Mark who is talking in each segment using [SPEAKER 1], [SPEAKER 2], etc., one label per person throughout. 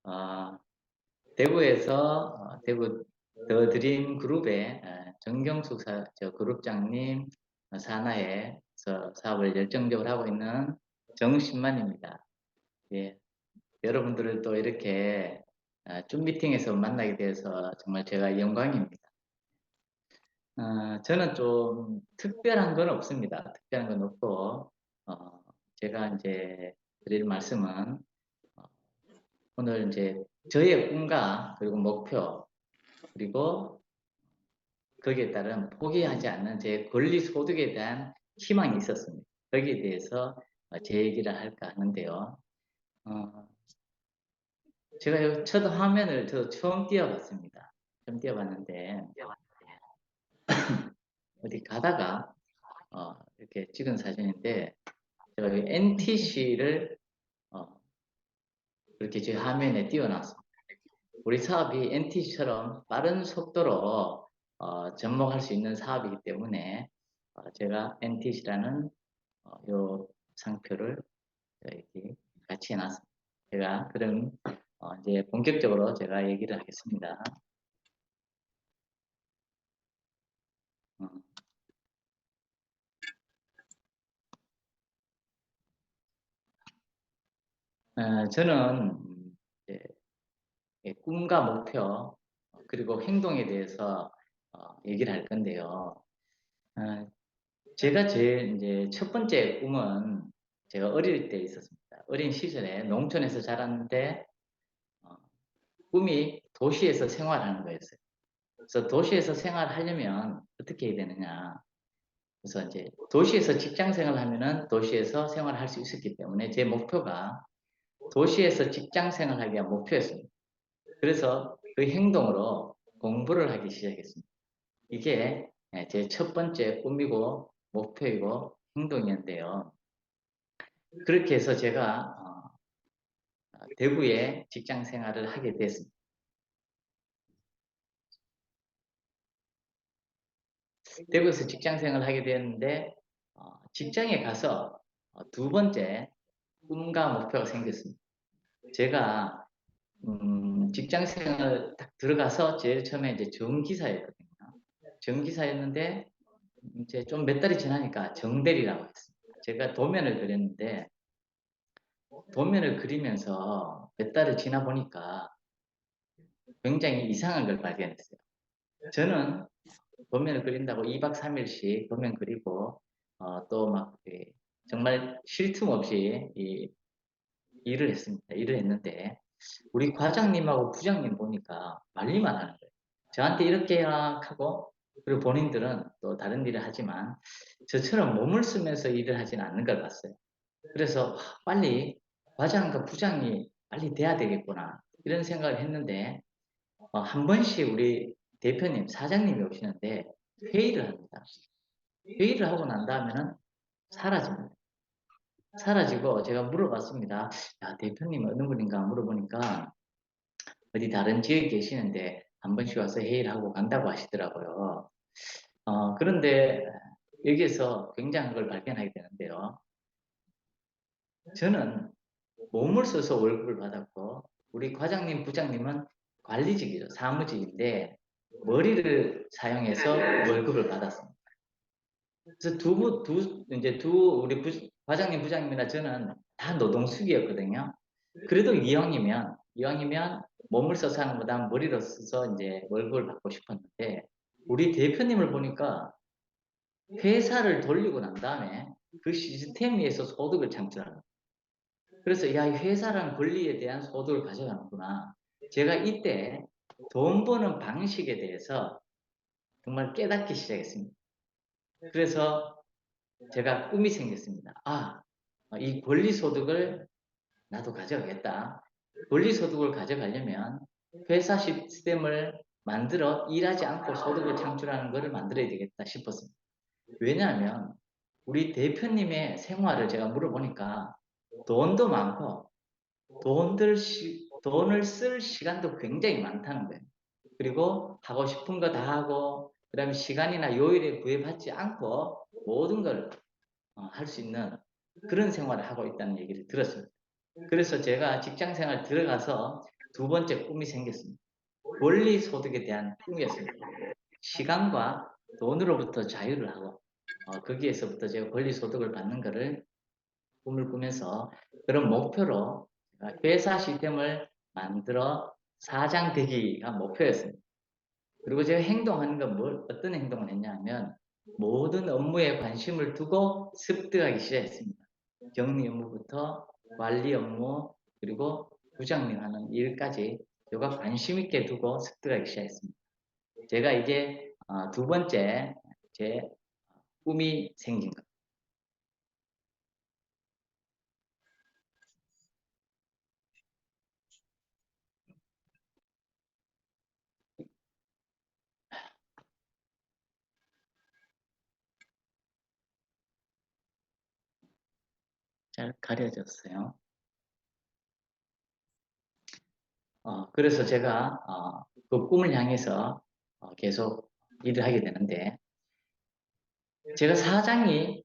[SPEAKER 1] 어, 대구에서 대구 더 드림 그룹의 정경숙 그룹장님 산하에서 사업을 열정적으로 하고 있는 정신만입니다. 예, 여러분들을 또 이렇게 줌 미팅에서 만나게 돼서 정말 제가 영광입니다. 저는 좀 특별한 건 없습니다. 특별한 건 없고 제가 이제 드릴 말씀은 어, 오늘 이제 저의 꿈과 그리고 목표 그리고 거기에 따른 포기하지 않는 제 권리 소득에 대한 희망이 있었습니다. 거기에 대해서 제 얘기를 할까 하는데요. 어, 제가 첫 화면을 처음 띄워봤습니다. 처음 띄워봤는데 어디 가다가 이렇게 찍은 사진인데 제가 NTC를 이렇게 제 화면에 띄워놨습니다. 우리 사업이 NTC처럼 빠른 속도로 접목할 수 있는 사업이기 때문에 제가 NTC라는 요 상표를 이렇게 같이 해놨습니다. 제가 그럼 이제 본격적으로 제가 얘기를 하겠습니다. 어, 저는 이제 꿈과 목표 그리고 행동에 대해서 얘기를 할 건데요. 어, 제가 제일 이제 첫 번째 꿈은 제가 어릴 때 있었습니다. 어린 시절에 농촌에서 자랐는데 어, 꿈이 도시에서 생활하는 거였어요. 그래서 도시에서 생활하려면 어떻게 해야 되느냐? 그래서 이제 도시에서 직장 생활하면은 도시에서 생활할 수 있었기 때문에 제 목표가 도시에서 직장 생활하기가 목표였습니다. 그래서 그 행동으로 공부를 하기 시작했습니다. 이게 제 첫 번째 꿈이고 목표이고 행동이었는데요. 그렇게 해서 제가 대구에 직장 생활을 하게 됐습니다. 대구에서 직장 생활을 하게 되었는데 직장에 가서 두 번째 꿈과 목표가 생겼습니다. 제가 직장 생활 딱 들어가서 제일 처음에 이제 정기사였거든요. 정기사였는데 이제 좀 몇 달이 지나니까 정대리라고 했습니다. 제가 도면을 그렸는데 도면을 그리면서 몇 달을 지나 보니까 굉장히 이상한 걸 발견했어요. 저는 도면을 그린다고 2박 3일씩 도면 그리고 또 막 정말 쉴 틈 없이 일을 했습니다. 일을 했는데 우리 과장님하고 부장님 보니까 말리만 하는 거예요. 저한테 이렇게 해라 하고 그리고 본인들은 또 다른 일을 하지만 저처럼 몸을 쓰면서 일을 하지는 않는 걸 봤어요. 그래서 빨리 과장과 부장이 빨리 돼야 되겠구나 이런 생각을 했는데 한 번씩 우리 대표님, 사장님이 오시는데 회의를 합니다. 회의를 하고 난 다음에는 사라집니다. 사라지고 제가 물어봤습니다. 야, 대표님 어느 분인가 물어보니까 어디 다른 지역에 계시는데 한 번씩 와서 회의를 하고 간다고 하시더라고요. 그런데 여기에서 굉장한 걸 발견하게 되는데요. 저는 몸을 써서 월급을 받았고 우리 과장님, 부장님은 관리직이죠. 사무직인데 머리를 사용해서 월급을 받았습니다. 그래서 우리 과장님, 부장님이나 저는 다 노동수기였거든요. 그래도 이왕이면 몸을 써서 하는 것보다 머리를 써서 이제 월급을 받고 싶었는데 우리 대표님을 보니까 회사를 돌리고 난 다음에 그 시스템 위에서 소득을 창출하는 거예요. 그래서 야, 이 회사라는 권리에 대한 소득을 가져가는구나. 제가 이때 돈 버는 방식에 대해서 정말 깨닫기 시작했습니다. 그래서 제가 꿈이 생겼습니다. 이 권리소득을 나도 가져가겠다. 권리소득을 가져가려면 회사 시스템을 만들어 일하지 않고 소득을 창출하는 것을 만들어야 되겠다 싶었습니다. 왜냐하면 우리 대표님의 생활을 제가 물어보니까 돈도 많고 돈을 쓸 시간도 굉장히 많다는 거예요. 그리고 하고 싶은 거 다 하고 그다음에 시간이나 요일에 구애받지 않고 모든 걸 할 수 있는 그런 생활을 하고 있다는 얘기를 들었습니다. 그래서 제가 직장 생활 들어가서 두 번째 꿈이 생겼습니다. 권리 소득에 대한 꿈이었습니다. 시간과 돈으로부터 자유를 하고 거기에서부터 제가 권리 소득을 받는 것을 꿈을 꾸면서 그런 목표로 회사 시스템을 만들어 사장 되기가 목표였습니다. 그리고 제가 행동하는 건 어떤 행동을 했냐면 모든 업무에 관심을 두고 습득하기 시작했습니다. 격리 업무부터 관리 업무 그리고 부장님 하는 일까지 제가 관심 있게 두고 습득하기 시작했습니다. 제가 이제 두 번째 제 꿈이 생긴 것. 잘 가려졌어요. 그래서 제가 그 꿈을 향해서 계속 일을 하게 되는데 제가 사장이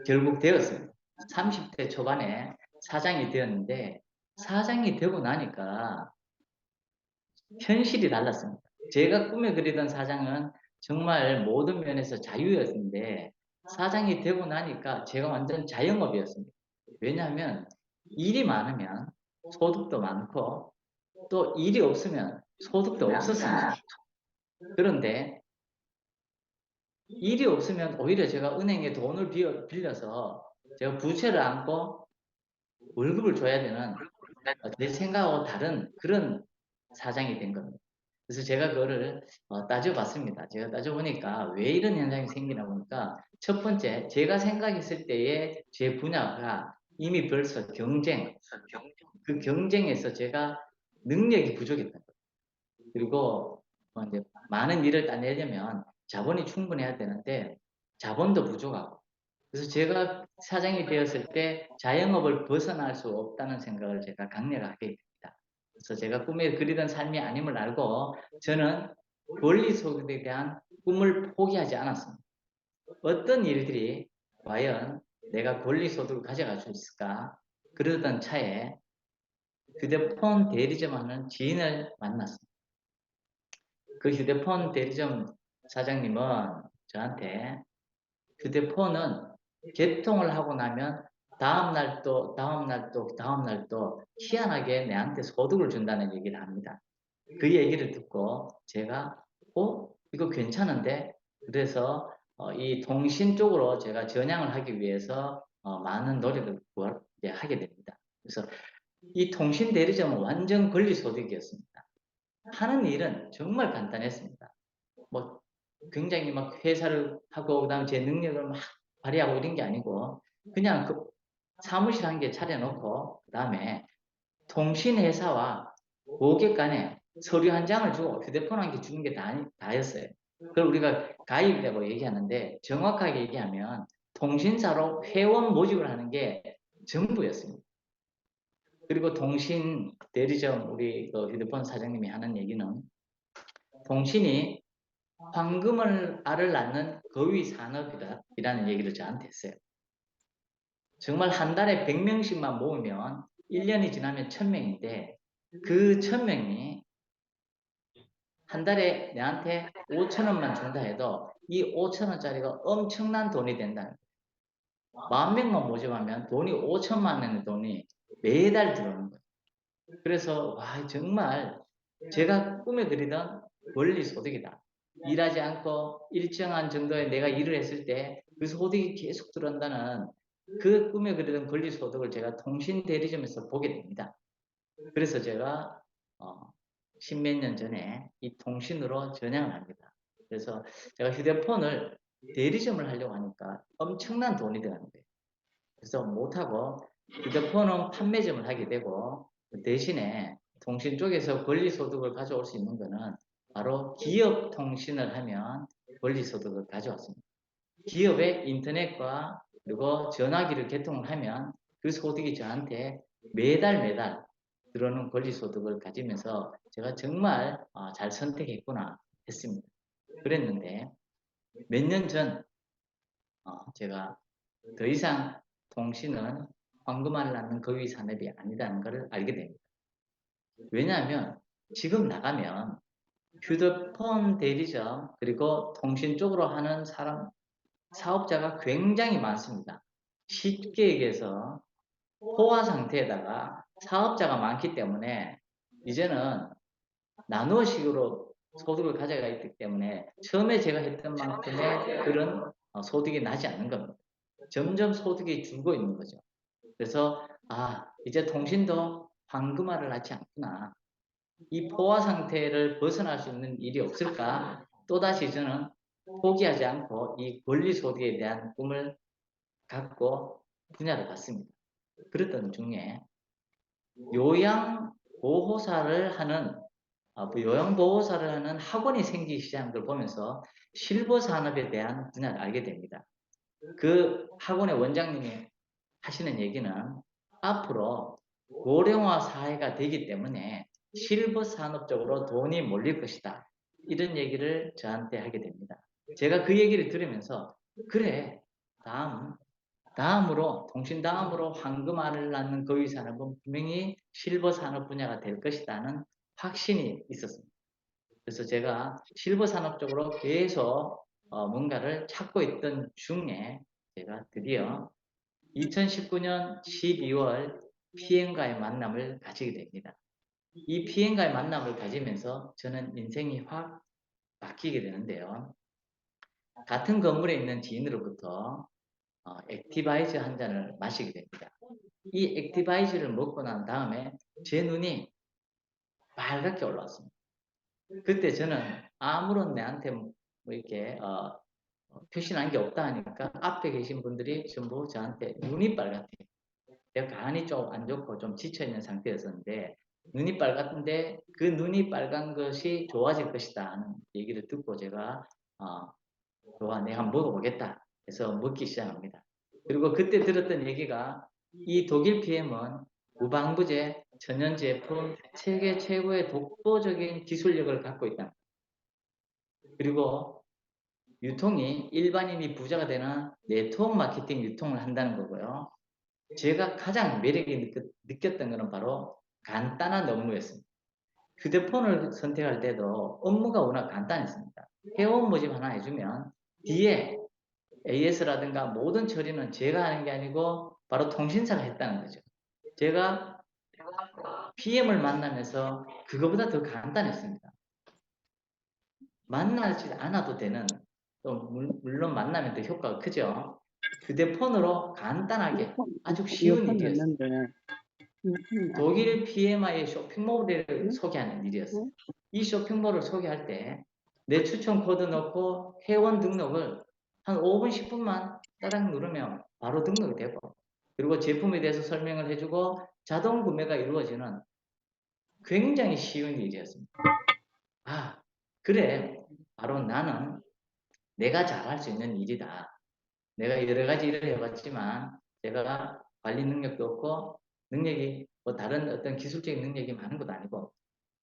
[SPEAKER 1] 결국 되었습니다. 30대 초반에 사장이 되었는데 사장이 되고 나니까 현실이 달랐습니다. 제가 꿈에 그리던 사장은 정말 모든 면에서 자유였는데 사장이 되고 나니까 제가 완전 자영업이었습니다. 왜냐하면 일이 많으면 소득도 많고 또 일이 없으면 소득도 없었습니다. 그런데 일이 없으면 오히려 제가 은행에 돈을 빌려서 제가 부채를 안고 월급을 줘야 되는 내 생각하고 다른 그런 사장이 된 겁니다. 그래서 제가 그거를 따져봤습니다. 제가 따져보니까 왜 이런 현상이 생기나 보니까 첫 번째, 제가 생각했을 때의 제 분야가 이미 벌써 그 경쟁에서 제가 능력이 부족했다. 그리고 이제 많은 일을 따내려면 자본이 충분해야 되는데 자본도 부족하고 그래서 제가 사장이 되었을 때 자영업을 벗어날 수 없다는 생각을 제가 강렬하게 됩니다. 그래서 제가 꿈에 그리던 삶이 아님을 알고 저는 권리 소득에 대한 꿈을 포기하지 않았습니다. 어떤 일들이 과연 내가 권리 소득을 가져갈 수 있을까? 그러던 차에 휴대폰 대리점 하는 지인을 만났습니다. 그 휴대폰 대리점 사장님은 저한테 휴대폰은 개통을 하고 나면 다음 날 또 희한하게 내한테 소득을 준다는 얘기를 합니다. 그 얘기를 듣고 제가 이거 괜찮은데? 그래서 이 통신 쪽으로 제가 전향을 하기 위해서 많은 노력을 하게 됩니다. 그래서 이 통신 대리점은 완전 권리 소득이었습니다. 하는 일은 정말 간단했습니다. 뭐 굉장히 막 회사를 하고 그다음에 제 능력을 막 발휘하고 이런 게 아니고 그냥 그 사무실 한 개 차려놓고 그다음에 통신회사와 고객 간에 서류 한 장을 주고 휴대폰 한 개 주는 게 다였어요. 그걸 우리가 가입이라고 얘기하는데 정확하게 얘기하면 통신사로 회원 모집을 하는 게 전부였습니다. 그리고 통신 대리점 우리 그 휴대폰 사장님이 하는 얘기는 통신이 황금을 알을 낳는 거위 산업이라는 얘기를 저한테 했어요. 정말 한 달에 100명씩만 모으면 1년이 지나면 1000명인데 그 1000명이 한 달에 내한테 5,000원만 준다 해도 이 5,000원짜리가 엄청난 돈이 된다는 거예요. 10,000명만 모집하면 돈이 5천만 원의 돈이 매달 들어오는 거예요. 그래서 와 정말 제가 꿈에 그리던 원리 소득이다. 일하지 않고 일정한 정도의 내가 일을 했을 때 그 소득이 계속 들어온다는 그 꿈에 그리던 권리 소득을 제가 통신 대리점에서 보게 됩니다. 그래서 제가 십몇 년 전에 이 통신으로 전향을 합니다. 그래서 제가 휴대폰을 대리점을 하려고 하니까 엄청난 돈이 들어가는 거예요. 그래서 못하고 휴대폰은 판매점을 하게 되고 대신에 통신 쪽에서 권리소득을 가져올 수 있는 것은 바로 기업 통신을 하면 권리소득을 가져왔습니다. 기업의 인터넷과 그리고 전화기를 개통을 하면 그 소득이 저한테 매달 들어오는 권리소득을 가지면서 제가 정말 잘 선택했구나 했습니다. 그랬는데 몇 년 전 제가 더 이상 통신은 황금알을 낳는 거위 산업이 아니라는 것을 알게 됩니다. 왜냐하면 지금 나가면 휴대폰 대리점 그리고 통신 쪽으로 하는 사업자가 굉장히 많습니다. 쉽게 얘기해서 포화 상태에다가 사업자가 많기 때문에 이제는 나누어식으로 소득을 가져가 있기 때문에 처음에 제가 했던 만큼의 그런 소득이 나지 않는 겁니다. 점점 소득이 줄고 있는 거죠. 그래서 이제 통신도 황금알을 낳지 않구나. 이 포화 상태를 벗어날 수 있는 일이 없을까? 또다시 저는 포기하지 않고 이 권리 소득에 대한 꿈을 갖고 분야를 봤습니다. 그랬던 중에 요양보호사를 하는 요양보호사를 하는 학원이 생기기 시작한 걸 보면서 실버 산업에 대한 분야를 알게 됩니다. 그 학원의 원장님이 하시는 얘기는 앞으로 고령화 사회가 되기 때문에 실버 산업 쪽으로 돈이 몰릴 것이다. 이런 얘기를 저한테 하게 됩니다. 제가 그 얘기를 들으면서 그래, 다음으로 통신 다음으로 황금알을 낳는 거위 산업은 분명히 실버 산업 분야가 될 것이라는 확신이 있었습니다. 그래서 제가 실버 산업 쪽으로 계속 뭔가를 찾고 있던 중에 제가 드디어 2019년 12월 PM과의 만남을 가지게 됩니다. 이 PM과의 만남을 가지면서 저는 인생이 확 바뀌게 되는데요. 같은 건물에 있는 지인으로부터 액티바이저 한 잔을 마시게 됩니다. 이 액티바이저를 먹고 난 다음에 제 눈이 빨갛게 올라왔습니다. 그때 저는 아무런 내한테 뭐 이렇게 표시난 게 없다 하니까 앞에 계신 분들이 전부 저한테 눈이 빨갛대. 내가 간이 좀 안 좋고 좀 지쳐있는 상태였었는데 눈이 빨갛던데 그 눈이 빨간 것이 좋아질 것이다 하는 얘기를 듣고 제가 좋아, 내가 한번 먹어보겠다 해서 먹기 시작합니다. 그리고 그때 들었던 얘기가 이 독일 PM은 무방부제, 천연 제품, 세계 최고의 독보적인 기술력을 갖고 있다. 그리고 유통이 일반인이 부자가 되는 네트워크 마케팅 유통을 한다는 거고요. 제가 가장 매력이 느꼈던 것은 바로 간단한 업무였습니다. 휴대폰을 선택할 때도 업무가 워낙 간단했습니다. 회원 모집 하나 해주면 뒤에 AS라든가 모든 처리는 제가 하는 게 아니고 바로 통신사가 했다는 거죠. 제가 PM을 만나면서 그거보다 더 간단했습니다. 만나지 않아도 되는, 또 물론 만나면 더 효과가 크죠. 휴대폰으로 간단하게 아주 쉬운
[SPEAKER 2] 이어폰
[SPEAKER 1] 일이었어요.
[SPEAKER 2] 넣는데
[SPEAKER 1] 독일 PMI의 쇼핑몰을 소개하는 일이었어요. 이 쇼핑몰을 소개할 때 내 추천 코드 넣고 회원 등록을 한 5분, 10분만 따당 누르면 바로 등록이 되고, 그리고 제품에 대해서 설명을 해주고 자동 구매가 이루어지는 굉장히 쉬운 일이었습니다. 그래. 바로 나는 내가 잘할 수 있는 일이다. 내가 여러 가지 일을 해봤지만 제가 관리 능력도 없고 능력이 뭐 다른 어떤 기술적인 능력이 많은 것도 아니고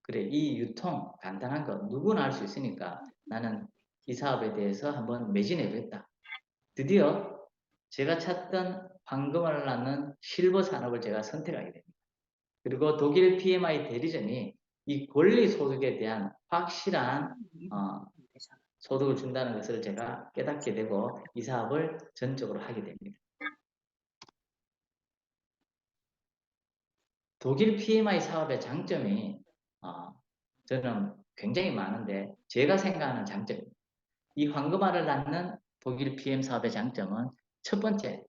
[SPEAKER 1] 그래 이 유통 간단한 거 누구나 할 수 있으니까 나는 이 사업에 대해서 한번 매진해보겠다. 드디어 제가 찾던 황금알을 낳는 실버 산업을 제가 선택하게 됩니다. 그리고 독일 PMI 대리점이 이 권리 소득에 대한 확실한 소득을 준다는 것을 제가 깨닫게 되고 이 사업을 전적으로 하게 됩니다. 독일 PMI 사업의 장점이 저는 굉장히 많은데 제가 생각하는 장점입니다. 이 황금알을 낳는 독일 PM 사업의 장점은 첫 번째,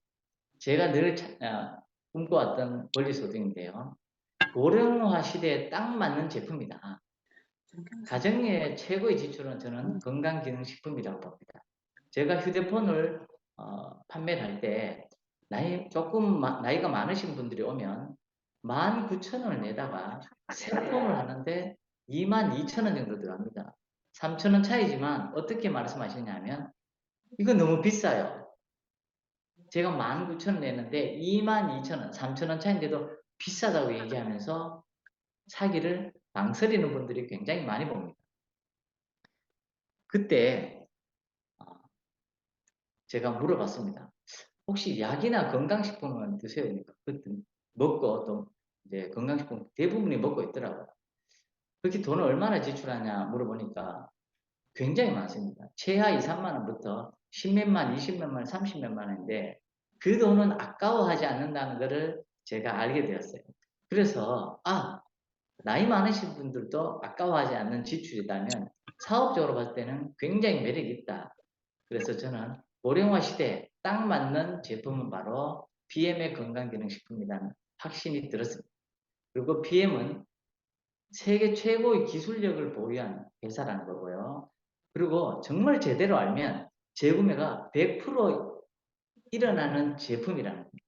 [SPEAKER 1] 제가 늘 꿈꿔왔던 권리소득인데요. 고령화 시대에 딱 맞는 제품이다. 가정의 최고의 지출은 저는 건강기능식품이라고 봅니다. 제가 휴대폰을 판매를 할 때 조금 나이가 많으신 분들이 오면 19,000원을 내다가 새 폰을 하는데 22,000원 정도 들어갑니다. 3,000원 차이지만 어떻게 말씀하시냐면 이거 너무 비싸요. 제가 19,000원 내는데 22,000원, 3,000원 차이인데도 비싸다고 얘기하면서 사기를 망설이는 분들이 굉장히 많이 봅니다. 그때 제가 물어봤습니다. 혹시 약이나 건강식품은 드세요? 그때 먹고 또 이제 건강식품 대부분이 먹고 있더라고요. 그렇게 돈을 얼마나 지출하냐 물어보니까 굉장히 많습니다. 최하 2, 3만 원부터 10몇만, 20몇만, 30몇만 원인데 그 돈은 아까워하지 않는다는 것을 제가 알게 되었어요. 그래서 나이 많으신 분들도 아까워하지 않는 지출이라면 사업적으로 봤을 때는 굉장히 매력이 있다. 그래서 저는 고령화 시대에 딱 맞는 제품은 바로 BM의 건강기능식품이라는 확신이 들었습니다. 그리고 BM은 세계 최고의 기술력을 보유한 회사라는 거고요. 그리고 정말 제대로 알면 재구매가 100% 일어나는 제품이라는 겁니다.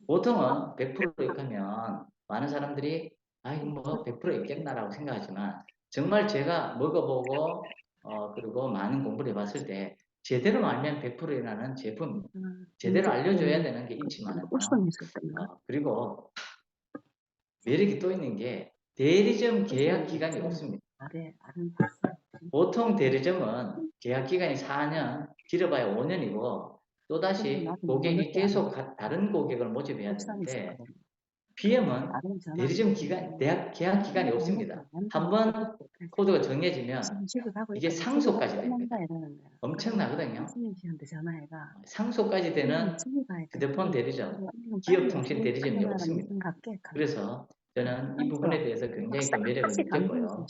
[SPEAKER 1] 보통은 100% 이렇게 하면 많은 사람들이 이거 뭐 100% 있겠나라고 생각하지만 정말 제가 먹어보고 그리고 많은 공부를 해봤을 때 제대로 알면 100% 일어나는 제품입니다. 제대로 알려줘야 되는 게 있지만요. 그리고 매력이 또 있는 게 대리점 계약 기간이 없습니다. 보통 대리점은 계약 기간이 4년, 길어봐야 5년이고 또다시 고객이 계속 다른 고객을 모집해야 되는데 BM은 대리점 기간, 계약 기간이 없습니다. 한번 코드가 정해지면 이게 상속까지 됩니다. 엄청나거든요. 상속까지 되는 휴대폰 대리점, 기업통신 대리점이 없습니다. 그래서 저는 이 부분에 대해서 굉장히 또 매력을 느꼈고요.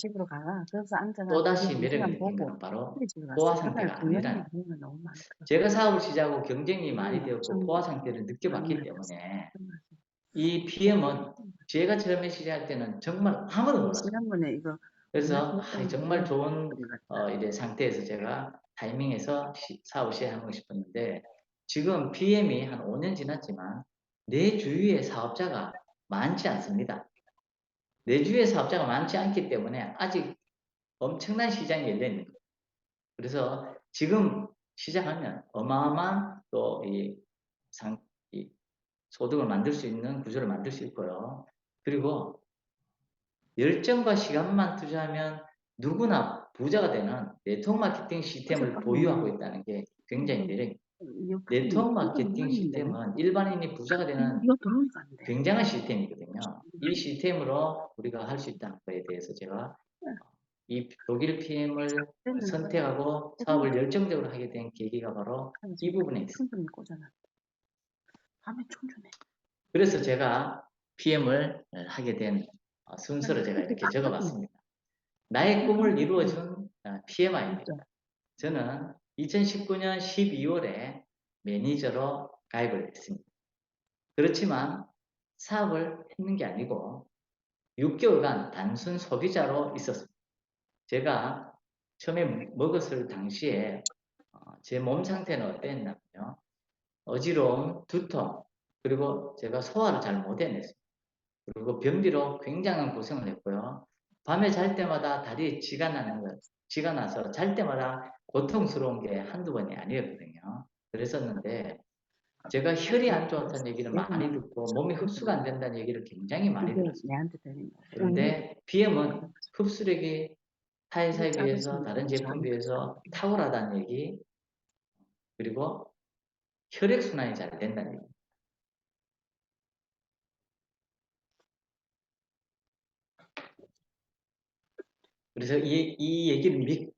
[SPEAKER 1] 또다시 매력을 느낀 것은 바로 포화 상태가 아니라는 거예요. 제가 사업을 시작하고 경쟁이 많이 되었고 포화 상태를 느껴봤기 때문에 이 BM은 제가 처음에 시작할 때는 정말 아무도 몰랐어요. 그래서 정말 좋은 이제 상태에서 제가 타이밍에서 사업을 시작하고 싶었는데 지금 BM이 한 5년 지났지만 내 주위에 사업자가 많지 않습니다. 내 주위에 사업자가 많지 않기 때문에 아직 엄청난 시장이 열려 있는 거예요. 그래서 지금 시작하면 어마어마한 또 이 소득을 만들 수 있는 구조를 만들 수 있고요. 그리고 열정과 시간만 투자하면 누구나 부자가 되는 네트워크 마케팅 시스템을 보유하고 있다는 게 굉장히 매력입니다. 네트워크 마케팅 시스템은 일반인이 부자가 되는 굉장한 시스템이거든요. 이 시스템으로 우리가 할 수 있다는 것에 대해서 제가 이 독일 PM을 선택하고 사업을 열정적으로 하게 된 계기가 바로 이 부분에 있습니다. 그래서 제가 PM을 하게 된 순서를 제가 이렇게 적어봤습니다. 나의 꿈을 이루어준 PMI입니다. 저는 2019년 12월에 매니저로 가입을 했습니다. 그렇지만 사업을 했는 게 아니고 6개월간 단순 소비자로 있었습니다. 제가 처음에 먹었을 당시에 제 몸 상태는 어땠냐면요. 어지러움, 두통, 그리고 제가 소화를 잘 못 해냈어요. 그리고 변비로 굉장한 고생을 했고요. 밤에 잘 때마다 다리에 쥐가 나서 잘 때마다 고통스러운 게 한두 번이 아니었거든요. 그랬었는데 제가 혈이 안 좋다는 얘기를 많이 듣고 몸이 흡수가 안 된다는 얘기를 굉장히 많이 들었어요. 그런데 BM은 흡수력이 타 회사에 비해서 다른 제품에 비해서 탁월하다는 얘기, 그리고 혈액순환이 잘 된다는 얘기. 그래서 이 얘기를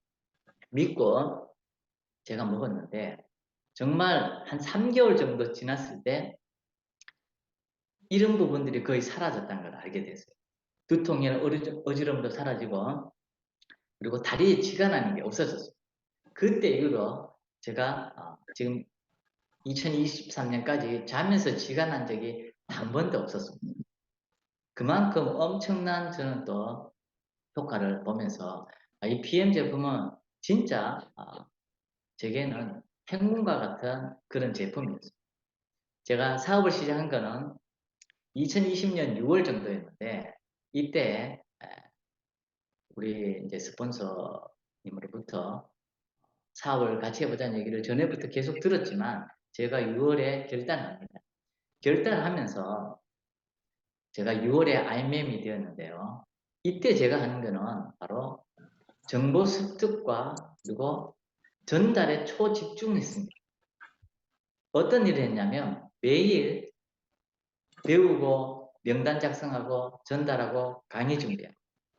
[SPEAKER 1] 믿고 제가 먹었는데 정말 한 3개월 정도 지났을 때 이런 부분들이 거의 사라졌다는 걸 알게 됐어요. 두통이나 어지럼도 사라지고 그리고 다리에 쥐가 나는 게 없어졌어요. 그때 이후로 제가 지금 2023년까지 자면서 쥐가 난 적이 단 번도 없었습니다. 그만큼 엄청난 저는 또 효과를 보면서 이 PM 제품은 진짜 제게는 행운과 같은 그런 제품이었어요. 제가 사업을 시작한 거는 2020년 6월 정도였는데 이때 우리 이제 스폰서님으로부터 사업을 같이 해보자는 얘기를 전에부터 계속 들었지만 제가 6월에 결단합니다. 결단하면서 제가 6월에 IMM이 되었는데요. 이때 제가 하는 거는 바로 정보 습득과 그리고 전달에 초집중했습니다. 어떤 일을 했냐면 매일 배우고 명단 작성하고 전달하고 강의 준비하고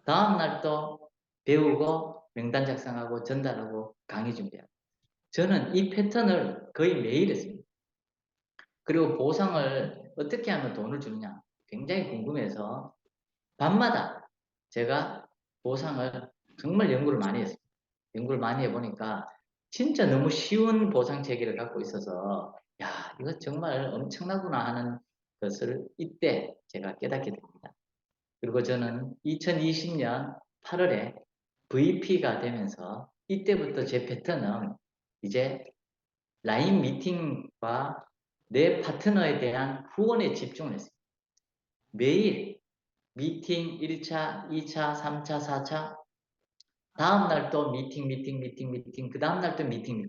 [SPEAKER 1] 다음 날 또 배우고 명단 작성하고 전달하고 강의 준비하고. 저는 이 패턴을 거의 매일 했습니다. 그리고 보상을 어떻게 하면 돈을 주느냐 굉장히 궁금해서 밤마다 제가 보상을 정말 연구를 많이 했습니다. 연구를 많이 해보니까 진짜 너무 쉬운 보상 체계를 갖고 있어서 야, 이거 정말 엄청나구나 하는 것을 이때 제가 깨닫게 됩니다. 그리고 저는 2020년 8월에 VP가 되면서 이때부터 제 패턴은 이제 라인 미팅과 내 파트너에 대한 후원에 집중을 했습니다. 매일 미팅 1차, 2차, 3차, 4차, 다음 날 또 미팅, 그 다음 날 또 미팅.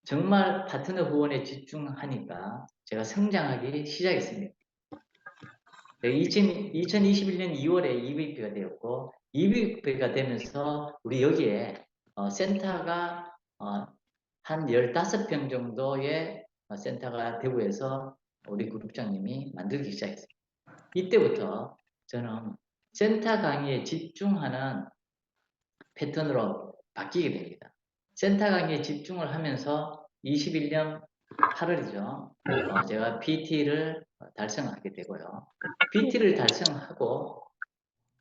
[SPEAKER 1] 정말 파트너 후원에 집중하니까 제가 성장하기 시작했습니다. 2021년 2월에 EVP가 되었고, EVP가 되면서 우리 여기에 센터가 한 15평 정도의 센터가 대구에서 우리 그룹장님이 만들기 시작했습니다. 이때부터 저는 센터 강의에 집중하는 패턴으로 바뀌게 됩니다. 센터 강의에 집중을 하면서 21년 8월이죠. 제가 PT를 달성하게 되고요. PT를 달성하고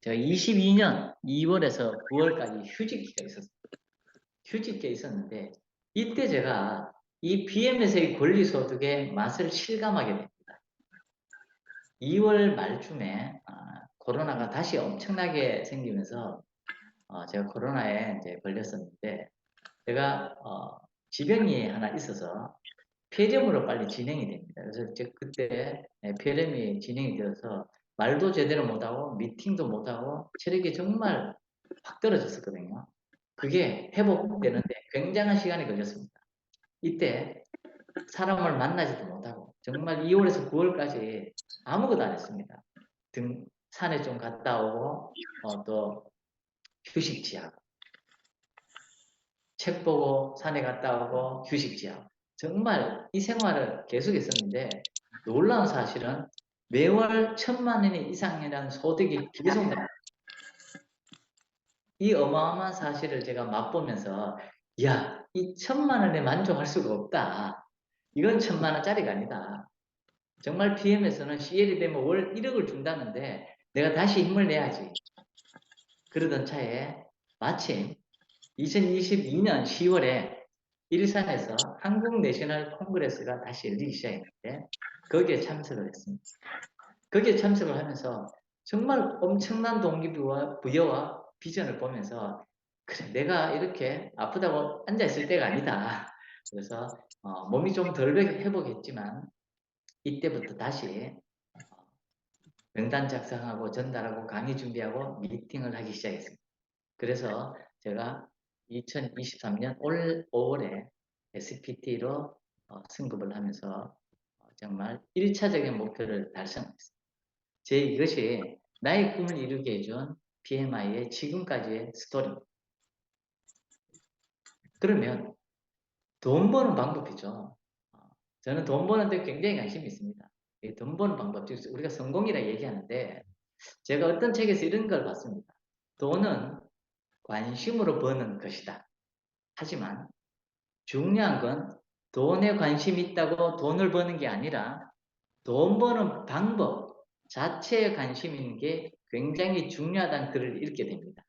[SPEAKER 1] 제가 22년 2월에서 9월까지 휴직기가 있었습니다. 휴직기가 있었는데 이때 제가 이 PM에서의 권리소득의 맛을 실감하게 됩니다. 2월 말쯤에 코로나가 다시 엄청나게 생기면서 제가 코로나에 이제 걸렸었는데 제가 지병이 하나 있어서 폐렴으로 빨리 진행이 됩니다. 그래서 제가 그때 폐렴이 진행이 되어서 말도 제대로 못하고 미팅도 못하고 체력이 정말 확 떨어졌었거든요. 그게 회복되는데 굉장한 시간이 걸렸습니다. 이때 사람을 만나지도 못하고 정말 2월에서 9월까지 아무것도 안 했습니다. 산에 좀 갔다 오고 또 휴식지하고 책 보고 산에 갔다 오고 휴식지하고 정말 이 생활을 계속 했었는데 놀라운 사실은 매월 1,000만 원 이상이라는 소득이 계속 나옵니다. 이 어마어마한 사실을 제가 맛보면서 야, 이 1,000만 원에 만족할 수가 없다. 이건 1,000만 원짜리가 아니다. 정말 PM에서는 CL이 되면 월 1억을 준다는데 내가 다시 힘을 내야지. 그러던 차에 마침 2022년 10월에 일산에서 한국 내셔널 콩그레스가 다시 열리기 시작했는데 거기에 참석을 했습니다. 거기에 참석을 하면서 정말 엄청난 동기부여와 비전을 보면서 그래, 내가 이렇게 아프다고 앉아있을 때가 아니다. 그래서 몸이 좀 덜 회복했지만 이때부터 다시 명단 작성하고 전달하고 강의 준비하고 미팅을 하기 시작했습니다. 그래서 제가 2023년 올 5월에 SPT로 승급을 하면서 정말 1차적인 목표를 달성했습니다. 이것이 나의 꿈을 이루게 해준 PMI의 지금까지의 스토리입니다. 그러면 돈 버는 방법이죠. 저는 돈 버는 데 굉장히 관심이 있습니다. 돈 버는 방법, 즉 우리가 성공이라 얘기하는데 제가 어떤 책에서 이런 걸 봤습니다. 돈은 관심으로 버는 것이다. 하지만 중요한 건 돈에 관심이 있다고 돈을 버는 게 아니라 돈 버는 방법 자체에 관심 있는 게 굉장히 중요하다는 글을 읽게 됩니다.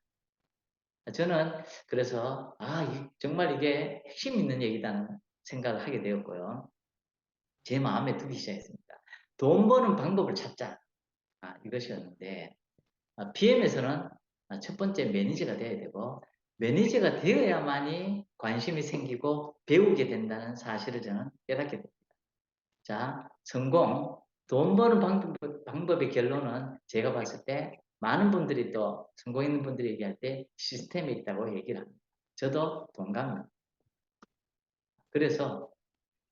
[SPEAKER 1] 저는 그래서 정말 이게 핵심 있는 얘기다는 생각을 하게 되었고요. 제 마음에 두기 시작했습니다. 돈 버는 방법을 찾자. 이것이었는데 PM에서는 첫 번째 매니저가 되어야 되고 매니저가 되어야만이 관심이 생기고 배우게 된다는 사실을 저는 깨닫게 됩니다. 자, 돈 버는 방법의 결론은 제가 봤을 때 많은 분들이 또 성공 있는 분들이 얘기할 때 시스템이 있다고 얘기를 합니다. 저도 동감합니다. 그래서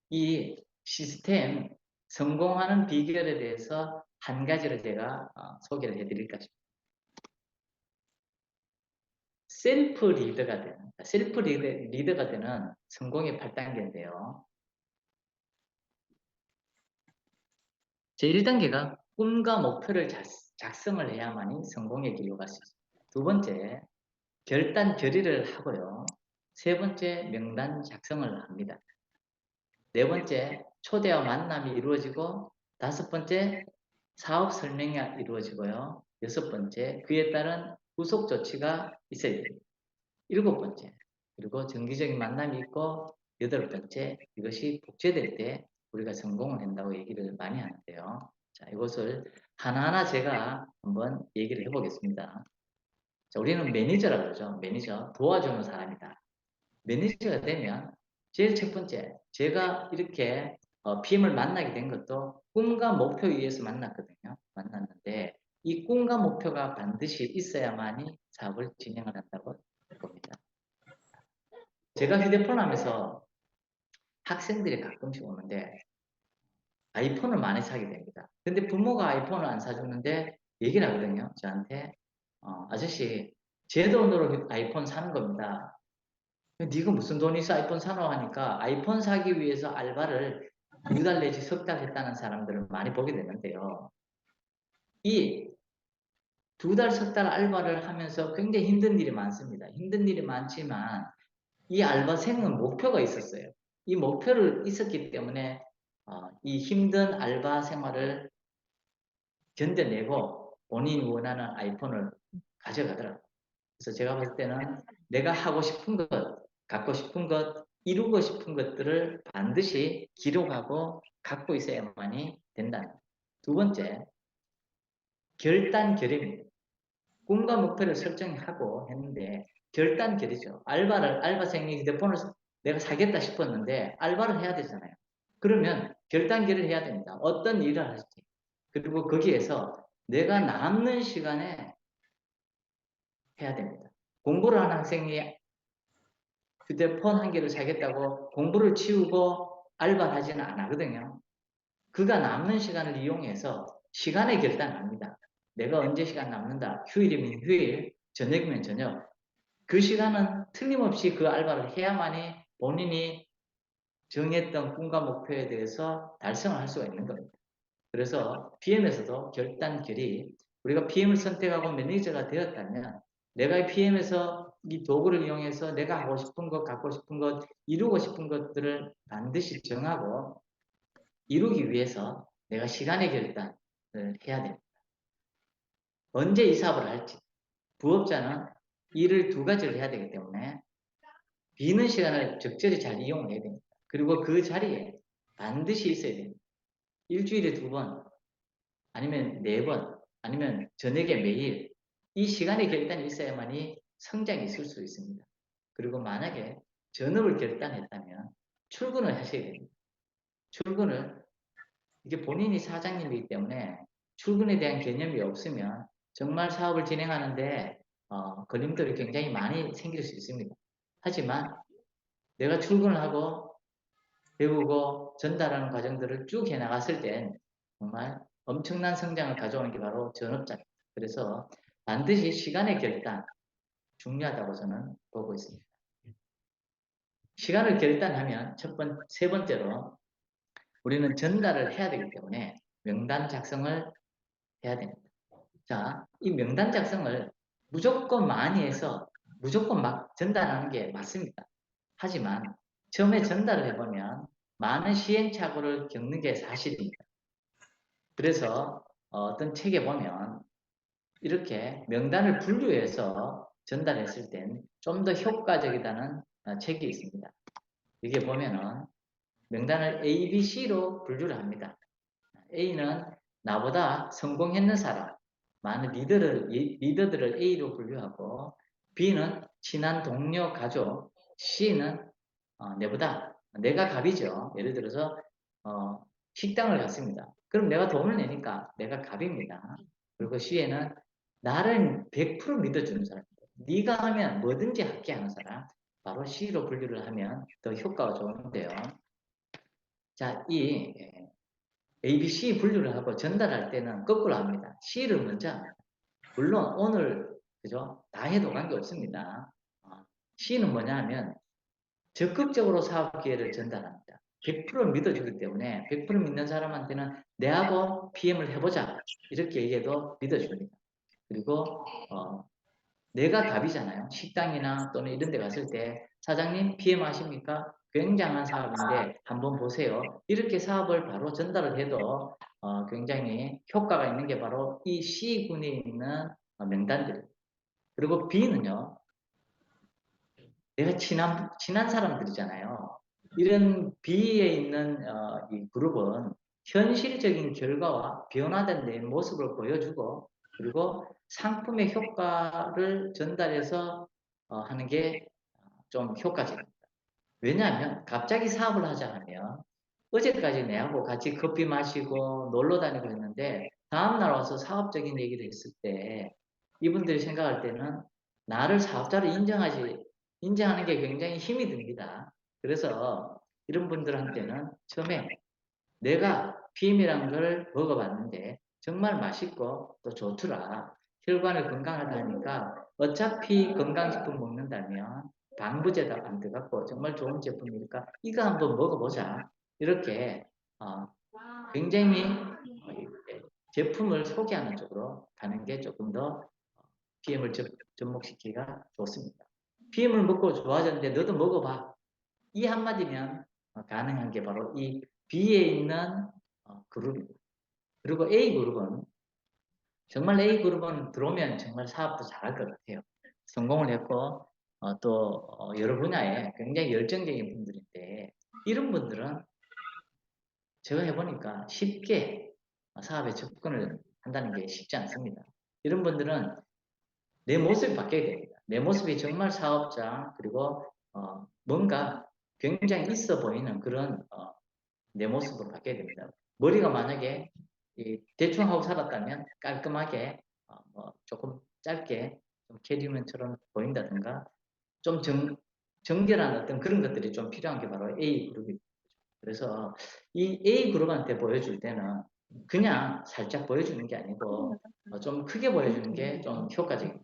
[SPEAKER 1] 이 시스템 성공하는 비결에 대해서 한 가지를 제가 소개를 해드릴까 싶습니다. 셀프 리더가 되는 성공의 8단계인데요. 제 1단계가 꿈과 목표를 잘 작성을 해야만이 성공의 길로 갈 수 있습니다. 두 번째, 결단 결의를 하고요. 세 번째, 명단 작성을 합니다. 네 번째, 초대와 만남이 이루어지고, 다섯 번째, 사업 설명이 이루어지고요. 여섯 번째, 그에 따른 후속 조치가 있어야 됩니다. 일곱 번째, 그리고 정기적인 만남이 있고, 여덟 번째, 이것이 복제될 때 우리가 성공을 한다고 얘기를 많이 하는데요. 자, 이것을 하나하나 제가 한번 얘기를 해보겠습니다. 자, 우리는 매니저라고 그러죠. 매니저, 도와주는 사람이다. 매니저가 되면 제일 첫 번째, 제가 이렇게 PM을 만나게 된 것도 꿈과 목표 위에서 만났거든요. 만났는데 이 꿈과 목표가 반드시 있어야만이 사업을 진행을 한다고 봅니다. 제가 휴대폰 하면서 학생들이 가끔씩 오는데 아이폰을 많이 사게 됩니다. 근데 부모가 아이폰을 안 사주는데 얘기를 하거든요. 저한테 아저씨 제 돈으로 아이폰 사는 겁니다. 네가 무슨 돈이 있어 아이폰 사노 하니까 아이폰 사기 위해서 알바를 2달 내지 석 달 했다는 사람들을 많이 보게 되는데요. 이 2달, 석 달 알바를 하면서 굉장히 힘든 일이 많습니다. 힘든 일이 많지만 이 알바생은 목표가 있었어요. 이 목표를 있었기 때문에 이 힘든 알바 생활을 견뎌내고 본인이 원하는 아이폰을 가져가더라고요. 그래서 제가 볼 때는 내가 하고 싶은 것, 갖고 싶은 것, 이루고 싶은 것들을 반드시 기록하고 갖고 있어야만이 된다. 두 번째, 결단 결의입니다. 꿈과 목표를 설정하고 했는데 결단 결의죠. 알바생이 휴대폰을 내가 사겠다 싶었는데 알바를 해야 되잖아요. 그러면 결단 결의를 해야 됩니다. 어떤 일을 할지. 그리고 거기에서 내가 남는 시간에 해야 됩니다. 공부를 하는 학생이 휴대폰 한 개를 사겠다고 공부를 치우고 알바를 하지는 않거든요. 그가 남는 시간을 이용해서 시간의 결단을 합니다. 내가 언제 시간 남는다. 휴일이면 휴일, 저녁이면 저녁. 그 시간은 틀림없이 그 알바를 해야만이 본인이 정했던 꿈과 목표에 대해서 달성을 할 수가 있는 겁니다. 그래서 PM에서도 결단 결의, 우리가 PM을 선택하고 매니저가 되었다면 내가 PM에서 이 도구를 이용해서 내가 하고 싶은 것, 갖고 싶은 것, 이루고 싶은 것들을 반드시 정하고 이루기 위해서 내가 시간의 결단을 해야 됩니다. 언제 이 사업을 할지. 부업자는 일을 두 가지를 해야 되기 때문에 비는 시간을 적절히 잘 이용을 해야 됩니다. 그리고 그 자리에 반드시 있어야 됩니다. 일주일에 2번, 아니면 4번, 아니면 저녁에 매일 이 시간의 결단이 있어야만이 성장이 있을 수 있습니다. 그리고 만약에 전업을 결단했다면 출근을 하셔야 됩니다. 출근을 이게 본인이 사장님이기 때문에 출근에 대한 개념이 없으면 정말 사업을 진행하는데 걸림돌이 굉장히 많이 생길 수 있습니다. 하지만 내가 출근을 하고 배우고 전달하는 과정들을 쭉 해나갔을 땐 정말 엄청난 성장을 가져오는 게 바로 전업자입니다. 그래서 반드시 시간의 결단 중요하다고 저는 보고 있습니다. 시간을 결단하면 세 번째로 우리는 전달을 해야 되기 때문에 명단 작성을 해야 됩니다. 자, 이 명단 작성을 무조건 많이 해서 무조건 막 전달하는 게 맞습니다. 하지만 처음에 전달을 해보면 많은 시행착오를 겪는 게 사실입니다. 그래서 어떤 책에 보면 이렇게 명단을 분류해서 전달했을 땐 좀 더 효과적이다는 책이 있습니다. 이게 보면은 명단을 A, B, C로 분류를 합니다. A는 나보다 성공했는 사람, 많은 리더들을 A로 분류하고 B는 친한 동료, 가족, C는 내가 갑이죠. 예를 들어서 식당을 갔습니다. 그럼 내가 돈을 내니까 내가 갑입니다. 그리고 C에는 나를 100% 믿어주는 사람입니다. 네가 하면 뭐든지 할게 하는 사람, 바로 C로 분류를 하면 더 효과가 좋은데요. 자, 이 ABC 분류를 하고 전달할 때는 거꾸로 합니다. C를 먼저 합니다. 물론 오늘 그죠? 다 해도 관계없습니다. C는 뭐냐 하면 적극적으로 사업 기회를 전달합니다. 100% 믿어주기 때문에 100% 믿는 사람한테는 내하고 PM을 해보자 이렇게 얘기해도 믿어줍니다. 그리고 내가 갑이잖아요. 식당이나 또는 이런 데 갔을 때 사장님 PM 하십니까? 굉장한 사업인데 한번 보세요. 이렇게 사업을 바로 전달을 해도 굉장히 효과가 있는 게 바로 이 C군에 있는 명단들입니다. 그리고 B는요. 내가 친한 사람들이잖아요. 이런 B에 있는 이 그룹은 현실적인 결과와 변화된 내 모습을 보여주고 그리고 상품의 효과를 전달해서 하는 게 좀 효과적입니다. 왜냐하면 갑자기 사업을 하자 하면 어제까지 내하고 같이 커피 마시고 놀러 다니고 했는데 다음날 와서 사업적인 얘기를 했을 때 이분들이 생각할 때는 나를 사업자로 인정하는 게 굉장히 힘이 듭니다. 그래서 이런 분들한테는 처음에 내가 PM이라는 걸 먹어봤는데 정말 맛있고 또 좋더라. 혈관을 건강하다 하니까 어차피 건강식품 먹는다면 방부제도 안 들어갔고 정말 좋은 제품이니까 이거 한번 먹어보자. 이렇게 어, 굉장히 제품을 소개하는 쪽으로 가는 게 조금 더 PM을 접목시키기가 좋습니다. PM을 먹고 좋아졌는데 너도 먹어봐. 이 한마디면 가능한 게 바로 이 B에 있는 그룹입니다. 그리고 A그룹은 정말 A그룹은 들어오면 정말 사업도 잘할 것 같아요. 성공을 했고 또 여러 분야에 굉장히 열정적인 분들인데 이런 분들은 제가 해보니까 쉽게 사업에 접근을 한다는 게 쉽지 않습니다. 이런 분들은 내 모습이 바뀌어야 됩니다. 내 모습이 정말 사업자 그리고 뭔가 굉장히 있어 보이는 그런 내 모습으로 바뀌어야 됩니다. 머리가 만약에 대충 하고 살았다면 깔끔하게 뭐 조금 짧게 좀 캐리맨처럼 보인다든가 좀 정결한 어떤 그런 것들이 좀 필요한 게 바로 A그룹입니다. 그래서 이 A그룹한테 보여줄 때는 그냥 살짝 보여주는 게 아니고 좀 크게 보여주는 게 좀 효과적입니다.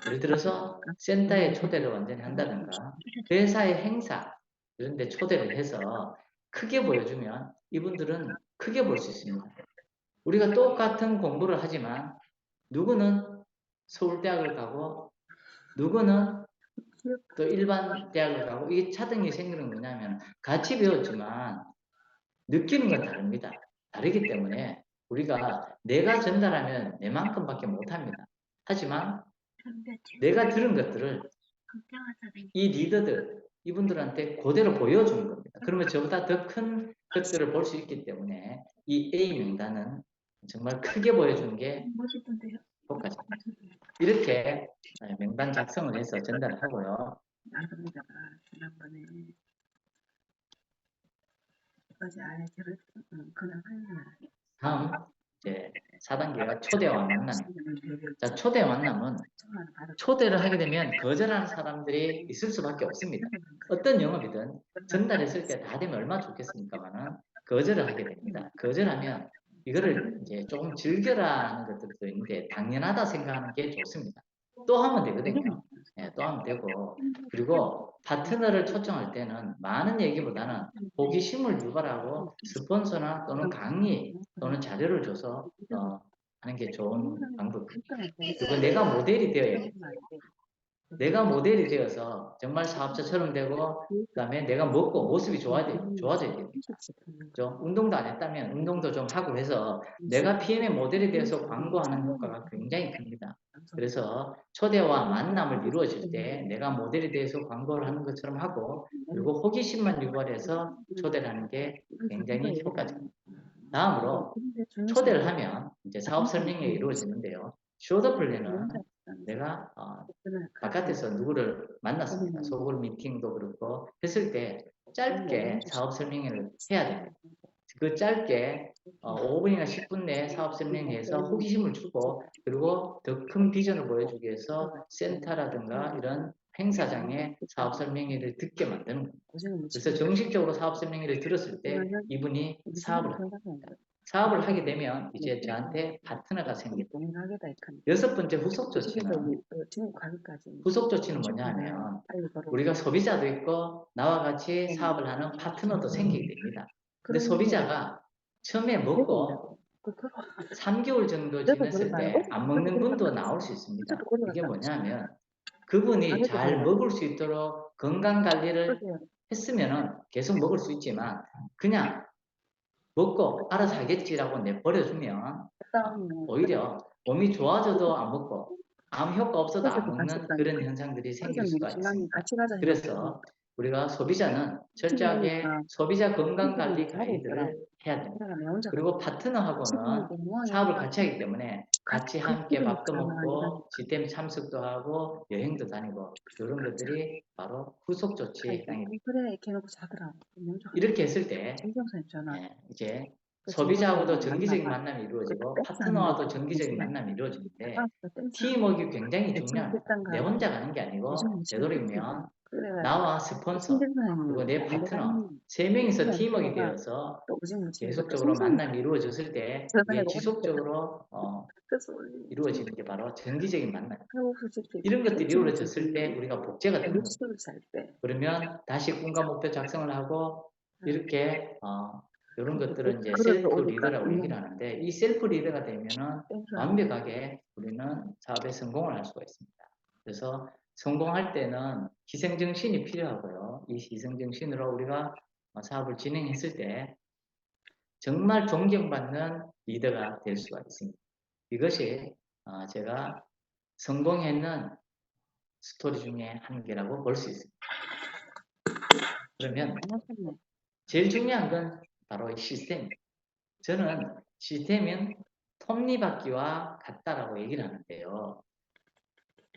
[SPEAKER 1] 예를 들어서 센터에 초대를 완전히 한다든가 회사의 행사 이런 데 초대를 해서 크게 보여주면 이분들은 크게 볼 수 있습니다. 우리가 똑같은 공부를 하지만 누구는 서울대학을 가고 누구는 또 일반 대학을 가고 이게 차등이 생기는 건 뭐냐면 같이 배웠지만 느끼는 건 다릅니다. 다르기 때문에 우리가 내가 전달하면 내만큼밖에 못합니다. 하지만 내가 들은 것들을 이 리더들, 이분들한테 그대로 보여주는 겁니다. 그러면 저보다 더 큰 것들을 볼 수 있기 때문에 이 A 명단은 정말 크게 보여주는 게 효과적입니다. 이렇게 명단 작성을 해서 전달하고요. 다음 이제 4단계가 초대와 만남입니다. 자, 초대 만남은 초대를 하게 되면 거절하는 사람들이 있을 수밖에 없습니다. 어떤 영업이든 전달했을 때 다 되면 얼마나 좋겠습니까만은 거절을 하게 됩니다. 거절하면 이거를 이제 조금 즐겨라 하는 것들도 있는데 당연하다 생각하는 게 좋습니다. 또 하면 되거든요. 네, 또 하면 되고 그리고 파트너를 초청할 때는 많은 얘기보다는 호기심을 유발하고 스폰서나 또는 강의 또는 자료를 줘서 하는 게 좋은 방법입니다. 그리고 내가 모델이 되어야 됩니다. 내가 모델이 되어서 정말 사업자처럼 되고 그다음에 내가 먹고 모습이 좋아져야 됩니다. 좀 운동도 안 했다면 운동도 좀 하고 해서 내가 PM의 모델이 되어서 광고하는 효과가 굉장히 큽니다. 그래서 초대와 만남을 이루어질 때 내가 모델이 되어서 광고를 하는 것처럼 하고 그리고 호기심만 유발해서 초대를 하는 게 굉장히 효과적입니다. 다음으로 초대를 하면 이제 사업 설명이 이루어지는데요. 쇼더 플랜은 내가 바깥에서 누구를 만났습니다. 소글 미팅도 그렇고 했을 때 짧게 사업 설명회를 해야 됩니다. 그 짧게 5분이나 10분 내에 사업 설명회에서 호기심을 주고 그리고 더 큰 비전을 보여주기 위해서 센터라든가 이런 행사장에 사업 설명회를 듣게 만드는 겁니다. 그래서 정식적으로 사업 설명회를 들었을 때 이분이 사업을 합니다. 사업을 하게 되면 이제 저한테 파트너가 생깁니다.
[SPEAKER 2] 동일하게다 이칸.
[SPEAKER 1] 여섯 번째 후속
[SPEAKER 2] 그쪽에서
[SPEAKER 1] 조치는
[SPEAKER 2] 중국 가기까지
[SPEAKER 1] 후속 조치는 뭐냐
[SPEAKER 2] 주문을
[SPEAKER 1] 하면
[SPEAKER 2] 빨리 걸어.
[SPEAKER 1] 우리가 소비자도 있고 나와 같이
[SPEAKER 2] 네.
[SPEAKER 1] 사업을 하는 파트너도 생기게 됩니다. 근데
[SPEAKER 2] 그런
[SPEAKER 1] 소비자가 처음에 먹고
[SPEAKER 2] 된다고. 그
[SPEAKER 1] 3개월 정도
[SPEAKER 2] 저도 그런
[SPEAKER 1] 지났을
[SPEAKER 2] 말
[SPEAKER 1] 때 안 먹는 분도
[SPEAKER 2] 어제도
[SPEAKER 1] 나올 수 있습니다.
[SPEAKER 2] 그런 말
[SPEAKER 1] 이게
[SPEAKER 2] 딱
[SPEAKER 1] 뭐냐면 그분이
[SPEAKER 2] 안에도
[SPEAKER 1] 잘
[SPEAKER 2] 그런
[SPEAKER 1] 먹을 수 있도록 건강 관리를
[SPEAKER 2] 그게
[SPEAKER 1] 했으면은 계속 먹을 수 있지만 그냥 먹고 알아서 하겠지라고 내버려두면
[SPEAKER 2] 다음에
[SPEAKER 1] 오히려 몸이 좋아져도 안 먹고 아무 효과 없어도 안
[SPEAKER 2] 어제도
[SPEAKER 1] 먹는 그런
[SPEAKER 2] 갔었다니까.
[SPEAKER 1] 현상들이 생길
[SPEAKER 2] 어제는
[SPEAKER 1] 수가
[SPEAKER 2] 신랑이
[SPEAKER 1] 있습니다.
[SPEAKER 2] 같이 가자 해가지고
[SPEAKER 1] 그래서 우리가 소비자는
[SPEAKER 2] 집에
[SPEAKER 1] 철저하게
[SPEAKER 2] 오니까
[SPEAKER 1] 소비자
[SPEAKER 2] 남편이
[SPEAKER 1] 건강관리
[SPEAKER 2] 자고 있더라.
[SPEAKER 1] 가이드를 해야 됩니다.
[SPEAKER 2] 그래가 내가 혼자
[SPEAKER 1] 그리고
[SPEAKER 2] 집에
[SPEAKER 1] 파트너하고는
[SPEAKER 2] 오니까 뭐하냐
[SPEAKER 1] 사업을 같이
[SPEAKER 2] 해가지고
[SPEAKER 1] 하기 때문에
[SPEAKER 2] 같이
[SPEAKER 1] 같이
[SPEAKER 2] 그
[SPEAKER 1] 함께 밥도
[SPEAKER 2] 집이니까
[SPEAKER 1] 먹고
[SPEAKER 2] 이러니까
[SPEAKER 1] 시스템 참석도 하고 여행도 다니고 이런 것들이 바로 후속 조치에 해당이 됩니다.
[SPEAKER 2] 그래 이렇게 해놓고 자더라고. 명조하다.
[SPEAKER 1] 이렇게 했을 때
[SPEAKER 2] 진정선에 전화.
[SPEAKER 1] 이제
[SPEAKER 2] 그
[SPEAKER 1] 소비자하고도
[SPEAKER 2] 친구들이랑
[SPEAKER 1] 정기적인
[SPEAKER 2] 만나봐.
[SPEAKER 1] 만남이
[SPEAKER 2] 그때
[SPEAKER 1] 이루어지고
[SPEAKER 2] 댄스 하는 거
[SPEAKER 1] 파트너와도 정기적인
[SPEAKER 2] 요즘에
[SPEAKER 1] 만남이 이루어지는데
[SPEAKER 2] 나가서 댄스 하고
[SPEAKER 1] 팀워크가 굉장히
[SPEAKER 2] 대충
[SPEAKER 1] 중요합니다.
[SPEAKER 2] 됐단가
[SPEAKER 1] 내
[SPEAKER 2] 하고
[SPEAKER 1] 혼자 가는 게 아니고
[SPEAKER 2] 요즘은
[SPEAKER 1] 되도록이면
[SPEAKER 2] 신기하고 그래가지고
[SPEAKER 1] 나와 스폰서 그리고
[SPEAKER 2] 신대사님
[SPEAKER 1] 내
[SPEAKER 2] 안
[SPEAKER 1] 파트너
[SPEAKER 2] 돼가니
[SPEAKER 1] 세 명이서
[SPEAKER 2] 그냥
[SPEAKER 1] 팀워크가
[SPEAKER 2] 친구가
[SPEAKER 1] 되어서
[SPEAKER 2] 또 오징어 친구가 또
[SPEAKER 1] 계속적으로
[SPEAKER 2] 송송이
[SPEAKER 1] 만남이 이루어졌을 때 이게
[SPEAKER 2] 전화해가 오니까
[SPEAKER 1] 지속적으로
[SPEAKER 2] 그래서
[SPEAKER 1] 이루어지는 게 바로 정기적인 만남입니다.
[SPEAKER 2] 하고 솔직히
[SPEAKER 1] 이런 것들이
[SPEAKER 2] 일찍
[SPEAKER 1] 이루어졌을 때 우리가 복제가 되는 겁니다.
[SPEAKER 2] 60을 살때
[SPEAKER 1] 그러면 다시 꿈과 목표 작성을 하고 이렇게 이런 것들은 이제
[SPEAKER 2] 그래서
[SPEAKER 1] 셀프
[SPEAKER 2] 오니까
[SPEAKER 1] 리더라고 얘기를 하는데 이 셀프 리더가 되면은
[SPEAKER 2] 댄스 하는
[SPEAKER 1] 완벽하게 우리는 사업에 성공을 할 수가 있습니다. 그래서 성공할 때는 희생정신이 필요하고요. 이 희생정신으로 우리가 사업을 진행했을 때 정말 존경받는 리더가 될 수가 있습니다. 이것이 제가 성공했는 스토리 중에 한 개라고 볼 수 있습니다. 그러면
[SPEAKER 2] 하셨네.
[SPEAKER 1] 제일 중요한 건 바로 이 시스템입니다. 저는 시스템은 톱니바퀴와 같다라고 얘기를 하는데요.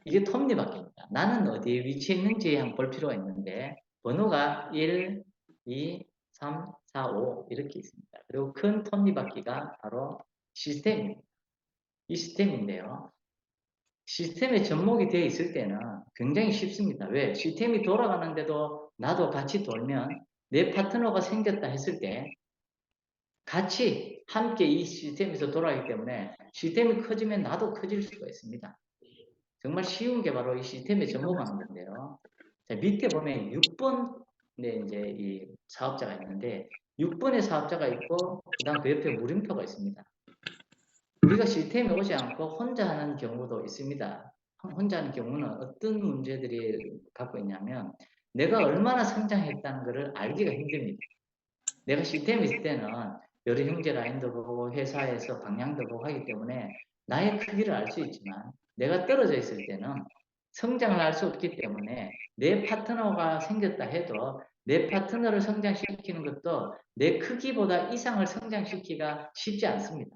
[SPEAKER 1] 이게 톱니바퀴입니다. 나는 어디에 위치해 있는지 한번 볼 필요가 있는데 번호가 1, 2, 3, 4, 5 이렇게 있습니다. 그리고 큰 톱니바퀴가 바로 시스템입니다. 이 시스템인데요. 시스템에 접목이 되어 있을 때는 굉장히 쉽습니다. 왜? 시스템이 돌아가는데도 나도 같이 돌면 내 파트너가 생겼다 했을 때 같이 함께 이 시스템에서 돌아가기 때문에 시스템이 커지면 나도 커질 수가 있습니다. 정말 쉬운 게 바로 이 시스템에 접목하는 건데요. 자, 밑에 보면 6번에 이제 이 사업자가 있는데 6번의 사업자가 있고 그다음 그 옆에 물음표가 있습니다. 우리가 시스템에 오지 않고 혼자 하는 경우도 있습니다. 혼자 하는 경우는 어떤 문제들이 갖고 있냐면 내가 얼마나 성장했다는 것을 알기가 힘듭니다. 내가 시스템에 있을 때는 여러 형제 라인도 보고 회사에서 방향도 보고 하기 때문에 나의 크기를 알 수 있지만 내가 떨어져 있을 때는 성장을 할 수 없기 때문에 내 파트너가 생겼다 해도 내 파트너를 성장시키는 것도 내 크기보다 이상을 성장시키기가 쉽지 않습니다.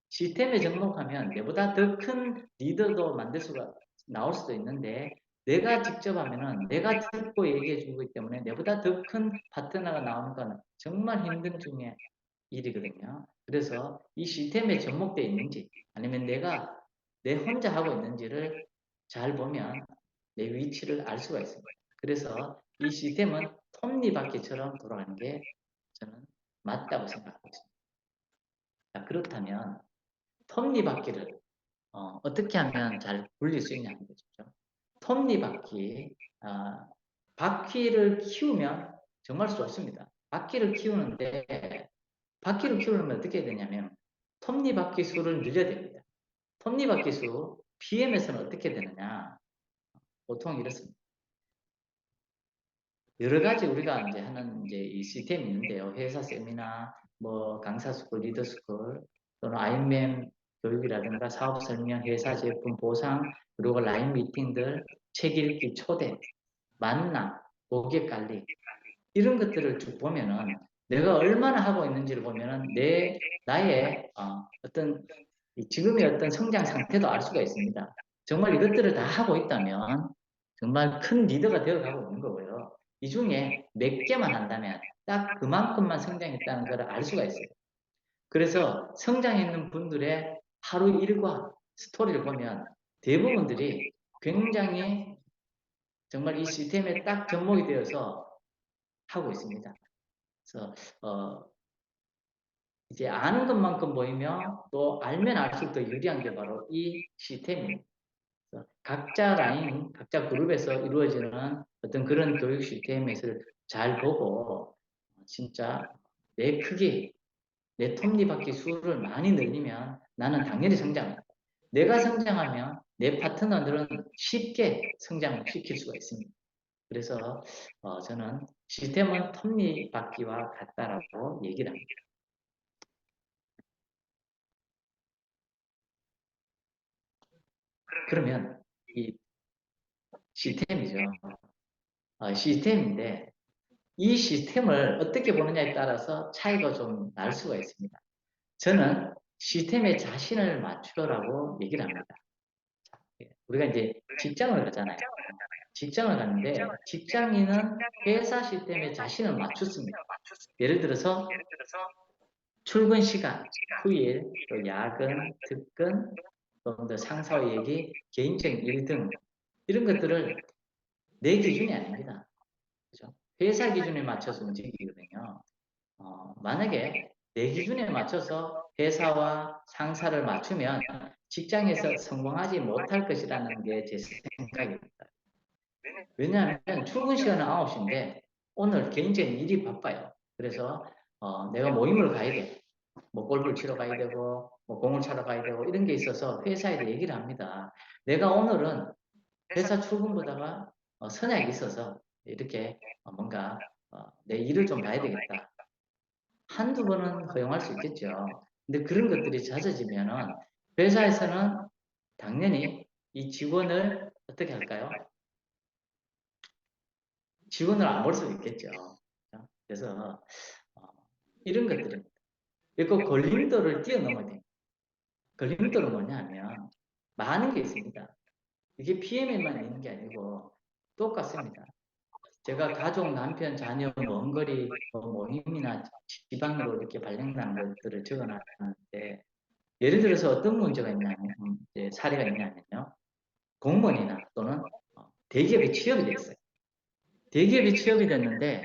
[SPEAKER 1] 시스템에 접목하면 내보다 더 큰 리더도 만들 수가 나올 수도 있는데 내가 직접 하면은 내가 듣고 얘기해 주기 때문에 내보다 더 큰 파트너가 나오는 건 정말 힘든 중에 일이거든요. 그래서 이 시스템에 접목되어 있는지 아니면 내가 내 혼자 하고 있는지를 잘 보면 내 위치를 알 수가 있습니다. 그래서 이 시스템은 톱니바퀴처럼 돌아가는 게 저는 맞다고 생각하고 있습니다. 자, 그렇다면 톱니바퀴를 어떻게 하면 잘 굴릴 수 있냐는 거죠. 톱니바퀴, 바퀴를 키우면 정말 좋습니다. 바퀴를 키우는데 바퀴를 키우려면 어떻게 해야 되냐면 톱니바퀴 수를 늘려야 됩니다. 톱니바퀴 수 PM에서는 어떻게 되느냐? 보통 이렇습니다. 여러 가지 우리가 이제 하는 이제 이 시스템이 있는데요. 회사 세미나, 뭐 강사 스쿨, 리더 스쿨, 또는 IMM 교육이라든가 사업 설명, 회사 제품 보상, 그리고 라인 미팅들, 책 읽기 초대, 만남, 고객 관리 이런 것들을 쭉 보면은 내가 얼마나 하고 있는지를 보면은 나의 어떤 지금의 어떤 성장 상태도 알 수가 있습니다. 정말 이것들을 다 하고 있다면 정말 큰 리더가 되어 가고 있는 거고요. 이 중에 몇 개만 한다면 딱 그만큼만 성장했다는 것을 알 수가 있어요. 그래서 성장했는 분들의 하루 일과 스토리를 보면 대부분들이 굉장히 정말 이 시스템에 딱 접목이 되어서 하고 있습니다. 그래서 이제 아는 것만큼 보이며 또 알면 알수록 더 유리한 게 바로 이 시스템입니다. 각자 라인, 각자 그룹에서 이루어지는 어떤 그런 교육 시스템을 잘 보고 진짜 내 크기, 내 톱니바퀴 수를 많이 늘리면 나는 당연히 성장합니다. 내가 성장하면 내 파트너들은 쉽게 성장시킬 수가 있습니다. 그래서 저는 시스템은 톱니바퀴와 같다라고 얘기를 합니다. 그러면 이 시스템이죠. 시스템인데 이 시스템을 어떻게 보느냐에 따라서 차이가 좀 날 수가 있습니다. 저는 시스템에 자신을 맞추라고 얘기를 합니다. 우리가 이제 직장을 가잖아요. 직장을 가는데 직장인은 회사 시스템에 자신을 맞췄습니다. 예를 들어서 출근 시간, 휴일, 또 야근, 특근, 또 상사와 얘기, 개인적인 일 등 이런 것들을 내 기준이 아닙니다. 그죠? 회사 기준에 맞춰서 움직이거든요. 만약에 내 기준에 맞춰서 회사와 상사를 맞추면 직장에서 성공하지 못할 것이라는 게 제 생각입니다. 왜냐하면 출근 시간은 9시인데 오늘 개인적인 일이 바빠요. 그래서 내가 모임을 가야 돼. 뭐 골프를 치러 가야 되고 뭐 공을 차러 가야 되고 이런 게 있어서 회사에 얘기를 합니다. 내가 오늘은 회사 출근보다가 선약이 있어서 이렇게 뭔가 내 일을 좀 봐야 되겠다. 한두 번은 허용할 수 있겠죠. 근데 그런 것들이 잦아지면은 회사에서는 당연히 이 직원을 어떻게 할까요? 직원을 안 볼 수 있겠죠. 그래서 어, 이런 것들입니다. 그리고 걸림돌을 뛰어넘어야 돼요. 걸림돌은 뭐냐면 많은 게 있습니다. 이게 PM에만 있는 게 아니고 똑같습니다. 제가 가족, 남편, 자녀, 먼 거리 모임이나 지방으로 이렇게 발령난 것들을 적어놨는데 예를 들어서 어떤 문제가 있냐면 이제 사례가 있냐면요. 공무원이나 또는 대기업에 취업이 됐어요. 대기업에 취업이 됐는데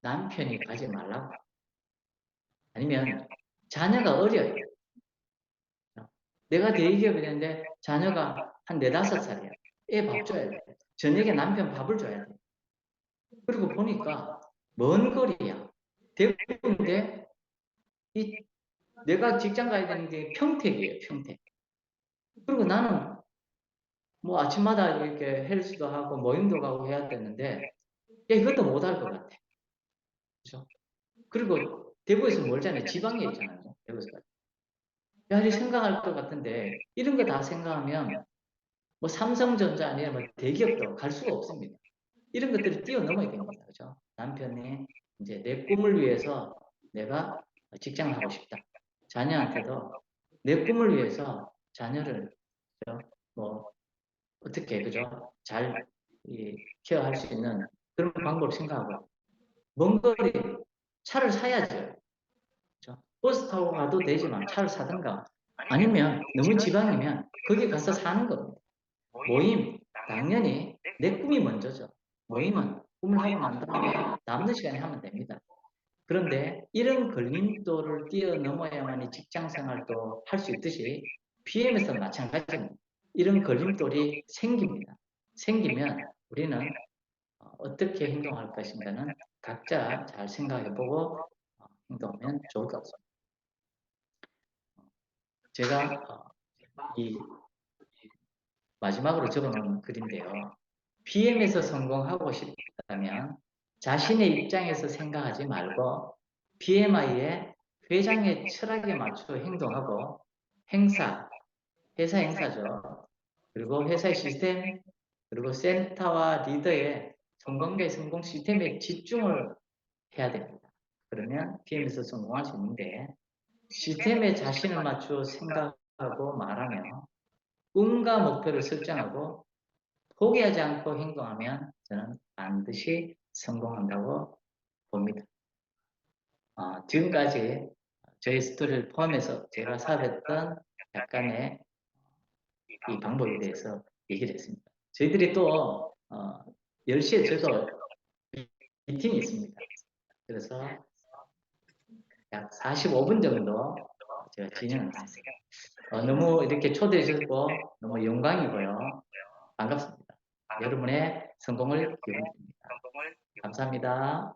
[SPEAKER 1] 남편이 가지 말라고. 아니면 자녀가 어려요. 내가 대기업이 됐는데 자녀가 한 4~5살이야. 애 밥 줘야 돼. 저녁에 남편 밥을 줘야 돼. 그리고 보니까 먼 거리야. 대구인데 이 내가 직장 가야 되는 게 평택이에요. 평택. 그리고 나는 뭐 아침마다 이렇게 헬스도 하고 모임도 가고 해야 되는데 야 이것도 못할 것 같아. 그죠? 그리고 대구에서 멀잖아요. 지방에 있잖아요. 대구에서. 야, 이 생각할 것 같은데 이런 거 다 생각하면 뭐 삼성전자 아니면 뭐 대기업도 갈 수가 없습니다. 이런 것들을 뛰어넘어야 됩니다. 그죠? 남편이 이제 내 꿈을 위해서 내가 직장을 하고 싶다. 자녀한테도 내 꿈을 위해서 자녀를 뭐 어떻게 그죠? 잘 케어할 수 있는 그런 방법을 생각하고 먼 거리 차를 사야죠. 그죠? 버스 타고 가도 되지만 차를 사든가 아니면 너무 지방이면 거기 가서 사는 겁니다. 모임 당연히 내 꿈이 먼저죠. 모임은 꿈을 하고 난 다음에 남는 시간에 하면 됩니다. 그런데 이런 걸림돌을 뛰어넘어야만이 직장 생활도 할 수 있듯이 PM에서 마찬가지입니다. 이런 걸림돌이 생깁니다. 생기면 우리는 어떻게 행동할 것인가는 각자 잘 생각해보고 행동하면 좋을 것 같습니다. 제가 이 마지막으로 적어놓은 글인데요. PM에서 성공하고 싶다면 자신의 입장에서 생각하지 말고 PMI의 회장의 철학에 맞춰 행동하고 행사, 회사 행사죠. 그리고 회사의 시스템, 그리고 센터와 리더의 성공과 성공 시스템에 집중을 해야 됩니다. 그러면 PM에서 성공할 수 있는데 시스템에 자신을 맞추어 생각하고 말하며 꿈과 목표를 설정하고 포기하지 않고 행동하면 저는 반드시 성공한다고 봅니다. 지금까지 저희 스토리를 포함해서 제가 사업했던 약간의 이 방법에 대해서 얘기를 했습니다. 저희들이 또 10시에 저도 미팅이 있습니다. 그래서 약 45분 정도 제가 진행을 하겠습니다. 너무 이렇게 초대해 주셔서 너무 영광이고요. 반갑습니다. 여러분의 성공을 기원드립니다. 감사합니다.